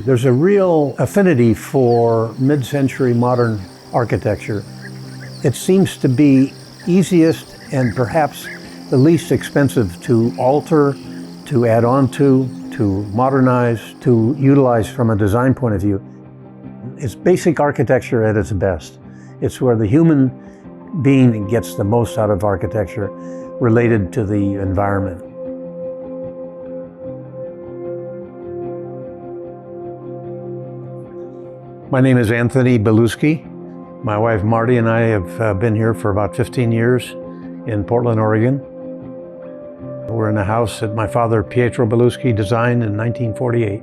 There's a real affinity for mid-century modern architecture. It seems to be easiest and perhaps the least expensive to alter, to add on to modernize, to utilize from a design point of view. It's basic architecture at its best. It's where the human being gets the most out of architecture related to the environment. My name is Tony Belluschi. My wife Marti and I have been here for about 15 years in Portland, Oregon. We're in a house that my father Pietro Belluschi designed in 1948.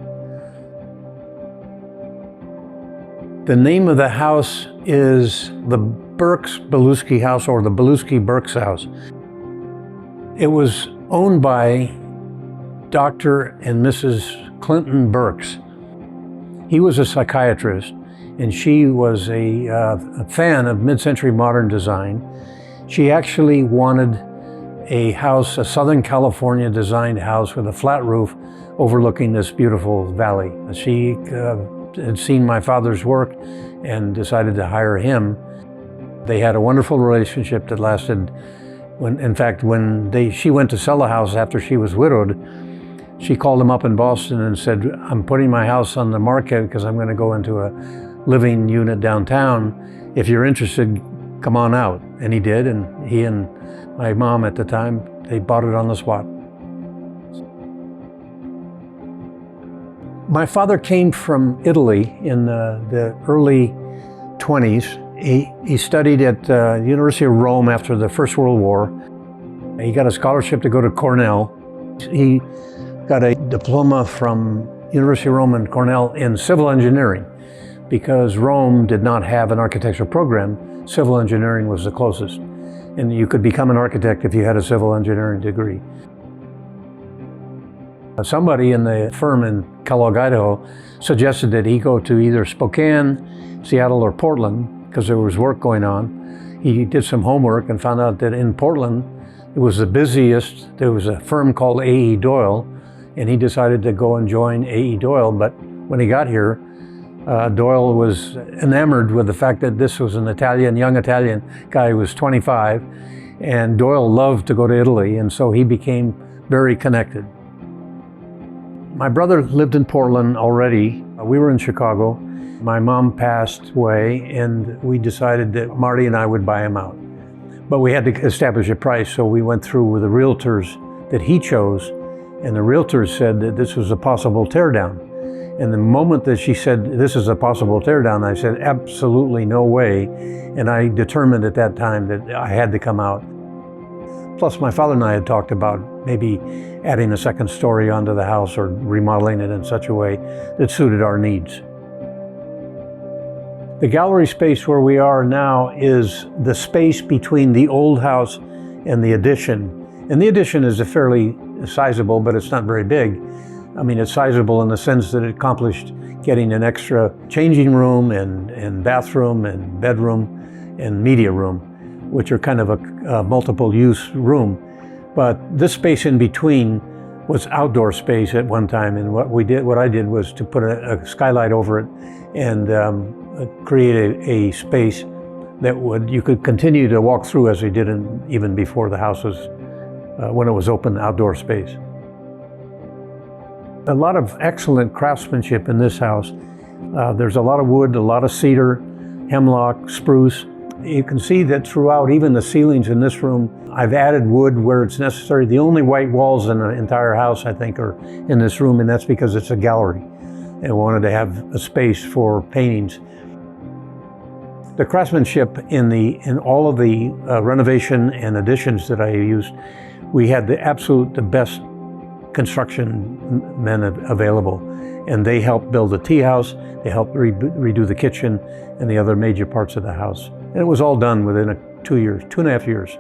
The name of the house is the Burks-Belluschi House, or the Burkes House. It was owned by Dr. and Mrs. Clinton Burks. He was a psychiatrist, and she was a fan of mid-century modern design. She actually wanted a house, a Southern California designed house with a flat roof overlooking this beautiful valley. She had seen my father's work and decided to hire him. They had a wonderful relationship that lasted. When she went to sell a house after she was widowed, she called him up in Boston and said, "I'm putting my house on the market because I'm going to go into a living unit downtown. If you're interested, come on out." And he did, and he and my mom at the time, they bought it on the spot. My father came from Italy in the early 20s. He studied at the University of Rome after the First World War. He got a scholarship to go to Cornell. He got a diploma from University of Rome and Cornell in civil engineering. Because Rome did not have an architectural program, civil engineering was the closest. And you could become an architect if you had a civil engineering degree. Somebody in the firm in Kellogg, Idaho, suggested that he go to either Spokane, Seattle, or Portland, because there was work going on. He did some homework and found out that in Portland, it was the busiest. There was a firm called A.E. Doyle, and he decided to go and join A.E. Doyle. But when he got here, Doyle was enamored with the fact that this was an young Italian guy who was 25, and Doyle loved to go to Italy, and so he became very connected. My brother lived in Portland already. We were in Chicago. My mom passed away, and we decided that Marti and I would buy him out. But we had to establish a price, so we went through with the realtors that he chose, and the realtors said that this was a possible teardown. And the moment that she said, "This is a possible teardown," I said, "Absolutely no way." And I determined at that time that I had to come out. Plus, my father and I had talked about maybe adding a second story onto the house or remodeling it in such a way that suited our needs. The gallery space where we are now is the space between the old house and the addition. And the addition is a fairly sizable, but it's not very big. I mean, it's sizable in the sense that it accomplished getting an extra changing room and bathroom and bedroom and media room, which are kind of a multiple use room. But this space in between was outdoor space at one time, and what I did was to put a skylight over it and create a space that you could continue to walk through as we did even before the house was, when it was open outdoor space. A lot of excellent craftsmanship in this house. There's a lot of wood, a lot of cedar, hemlock, spruce. You can see that throughout, even the ceilings in this room, I've added wood where it's necessary. The only white walls in the entire house, I think, are in this room, and that's because it's a gallery. And I wanted to have a space for paintings. The craftsmanship in all of the renovation and additions that I used, we had the best construction men available, and they helped build the tea house, they helped redo the kitchen and the other major parts of the house. And it was all done within 2.5 years.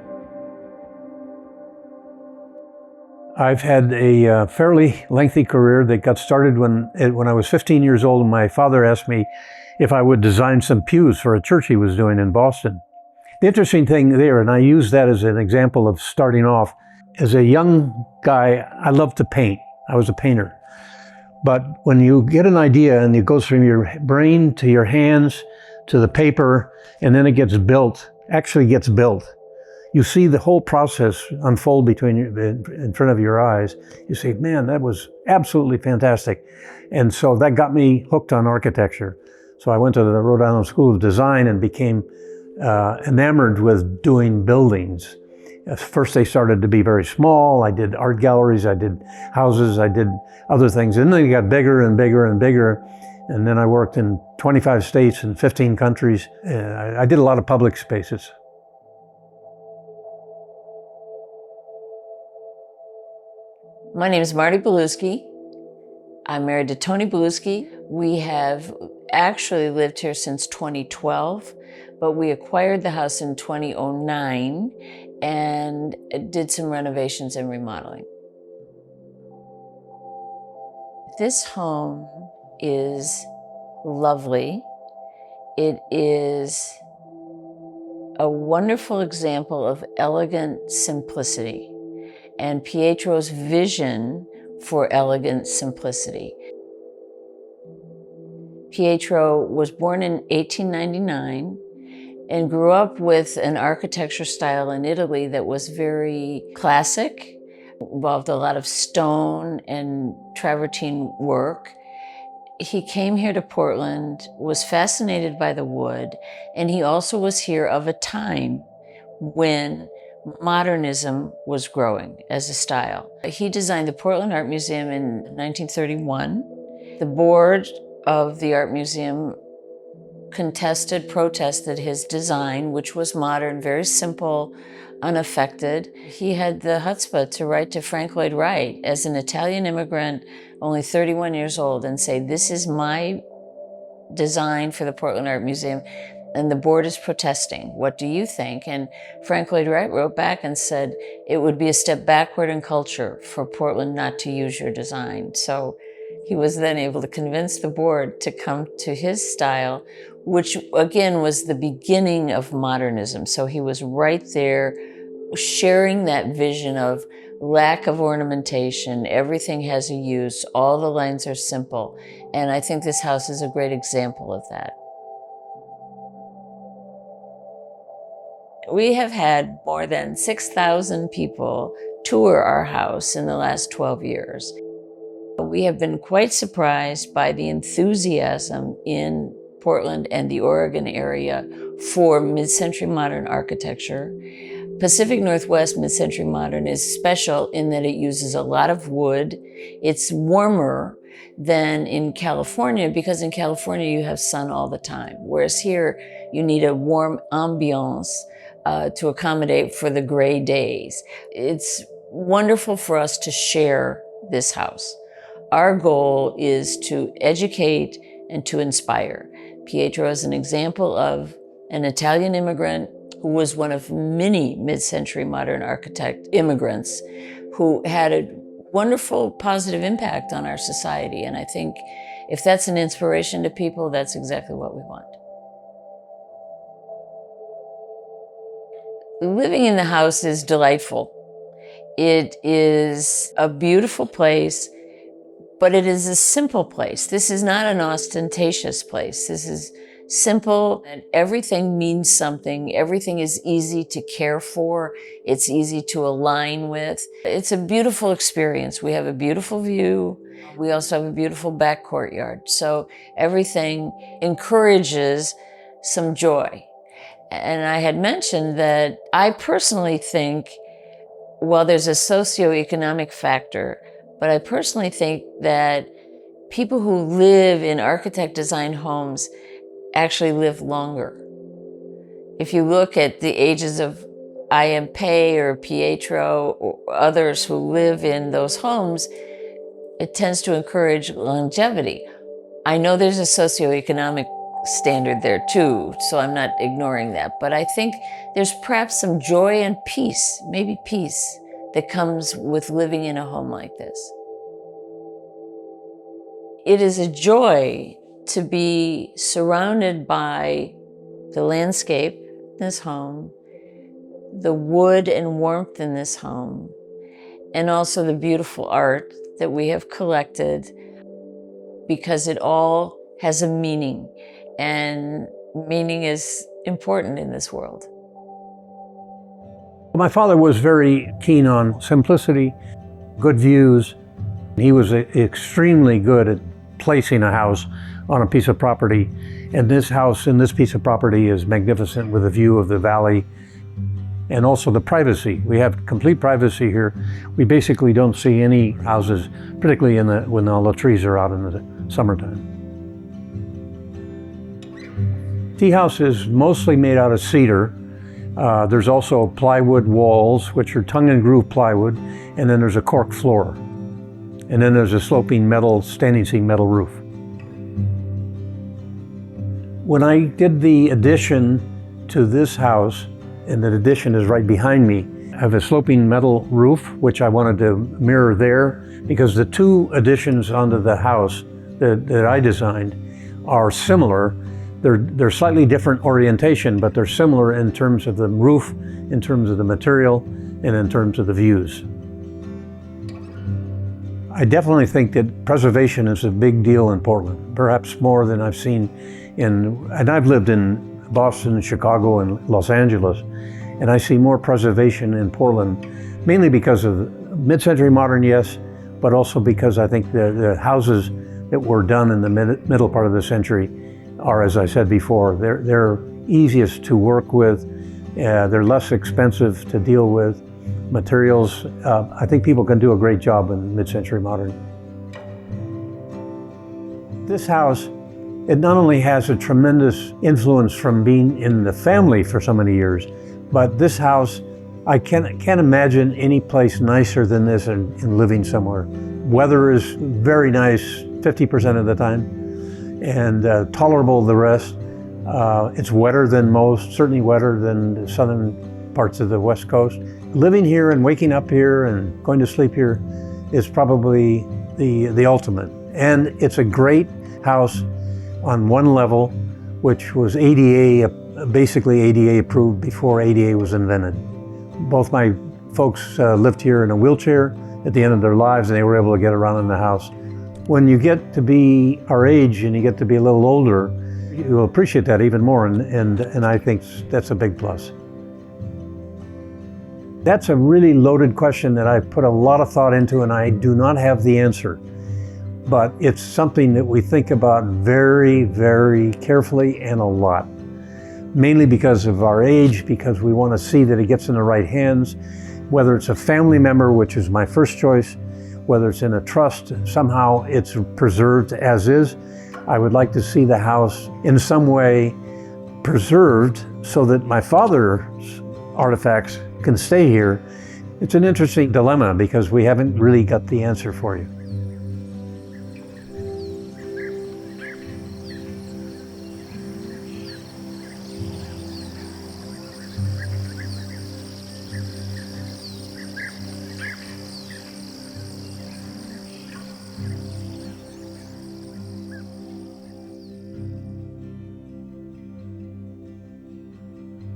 I've had a fairly lengthy career that got started when I was 15 years old, and my father asked me if I would design some pews for a church he was doing in Boston. The interesting thing there, and I use that as an example of starting off, as a young guy, I loved to paint. I was a painter. But when you get an idea and it goes from your brain to your hands to the paper, and then it gets built, actually gets built, you see the whole process unfold in front of your eyes. You say, man, that was absolutely fantastic. And so that got me hooked on architecture. So I went to the Rhode Island School of Design and became enamored with doing buildings. First they started to be very small. I did art galleries, I did houses, I did other things. And then they got bigger and bigger and bigger. And then I worked in 25 states and 15 countries. I did a lot of public spaces. My name is Marti Belluschi. I'm married to Tony Belluschi. We have actually lived here since 2012, but we acquired the house in 2009 and did some renovations and remodeling. This home is lovely. It is a wonderful example of elegant simplicity and Pietro's vision for elegant simplicity. Pietro was born in 1899 and grew up with an architecture style in Italy that was very classic, involved a lot of stone and travertine work. He came here to Portland, was fascinated by the wood, and he also was here of a time when Modernism was growing as a style. He designed the Portland Art Museum in 1931. The board of the Art Museum protested his design, which was modern, very simple, unaffected. He had the chutzpah to write to Frank Lloyd Wright as an Italian immigrant, only 31 years old, and say, this is my design for the Portland Art Museum, and the board is protesting. What do you think? And Frank Lloyd Wright wrote back and said, it would be a step backward in culture for Portland not to use your design. So he was then able to convince the board to come to his style, which again was the beginning of modernism. So he was right there sharing that vision of lack of ornamentation, everything has a use, all the lines are simple. And I think this house is a great example of that. We have had more than 6,000 people tour our house in the last 12 years. We have been quite surprised by the enthusiasm in Portland and the Oregon area for mid-century modern architecture. Pacific Northwest mid-century modern is special in that it uses a lot of wood. It's warmer than in California because in California you have sun all the time, whereas here you need a warm ambiance to accommodate for the gray days. It's wonderful for us to share this house. Our goal is to educate and to inspire. Pietro is an example of an Italian immigrant who was one of many mid-century modern architect immigrants who had a wonderful positive impact on our society. And I think if that's an inspiration to people, that's exactly what we want. Living in the house is delightful. It is a beautiful place, but it is a simple place. This is not an ostentatious place. This is simple, and everything means something. Everything is easy to care for. It's easy to align with. It's a beautiful experience. We have a beautiful view. We also have a beautiful back courtyard. So everything encourages some joy. And I had mentioned that I personally think, well, there's a socioeconomic factor, but I personally think that people who live in architect-designed homes actually live longer. If you look at the ages of I.M. Pei or Pietro or others who live in those homes, it tends to encourage longevity. I know there's a socioeconomic standard there too, so I'm not ignoring that, but I think there's perhaps some joy and peace, maybe peace, that comes with living in a home like this. It is a joy to be surrounded by the landscape in this home, the wood and warmth in this home, and also the beautiful art that we have collected. because it all has a meaning, and meaning is important in this world. My father was very keen on simplicity, good views. He was extremely good at placing a house on a piece of property. And this house in this piece of property is magnificent with a view of the valley and also the privacy. We have complete privacy here. We basically don't see any houses, particularly when all the trees are out in the summertime. Tea house is mostly made out of cedar. There's also plywood walls, which are tongue and groove plywood, and then there's a cork floor. And then there's a sloping metal, standing seam metal roof. When I did the addition to this house, and the addition is right behind me, I have a sloping metal roof, which I wanted to mirror there, because the two additions onto the house that I designed are similar. They're slightly different orientation, but they're similar in terms of the roof, in terms of the material, and in terms of the views. I definitely think that preservation is a big deal in Portland, perhaps more than I've seen and I've lived in Boston, Chicago, and Los Angeles, and I see more preservation in Portland, mainly because of mid-century modern, yes, but also because I think the houses that were done in the middle part of the century are, as I said before, they're easiest to work with, they're less expensive to deal with. Materials, I think people can do a great job in mid-century modern. This house, it not only has a tremendous influence from being in the family for so many years, but this house, I can't imagine any place nicer than this in living somewhere. Weather is very nice 50% of the time, and tolerable the rest. It's wetter than most, certainly wetter than the southern parts of the West Coast. Living here and waking up here and going to sleep here is probably the ultimate. And it's a great house on one level, which was ADA, basically ADA approved before ADA was invented. Both my folks lived here in a wheelchair at the end of their lives, and they were able to get around in the house. When you get to be our age and you get to be a little older, you'll appreciate that even more, and I think that's a big plus. That's a really loaded question that I put a lot of thought into, and I do not have the answer. But it's something that we think about very, very carefully and a lot. Mainly because of our age, because we want to see that it gets in the right hands, whether it's a family member, which is my first choice, whether it's in a trust, somehow it's preserved as is. I would like to see the house in some way preserved so that my father's artifacts can stay here. It's an interesting dilemma because we haven't really got the answer for you.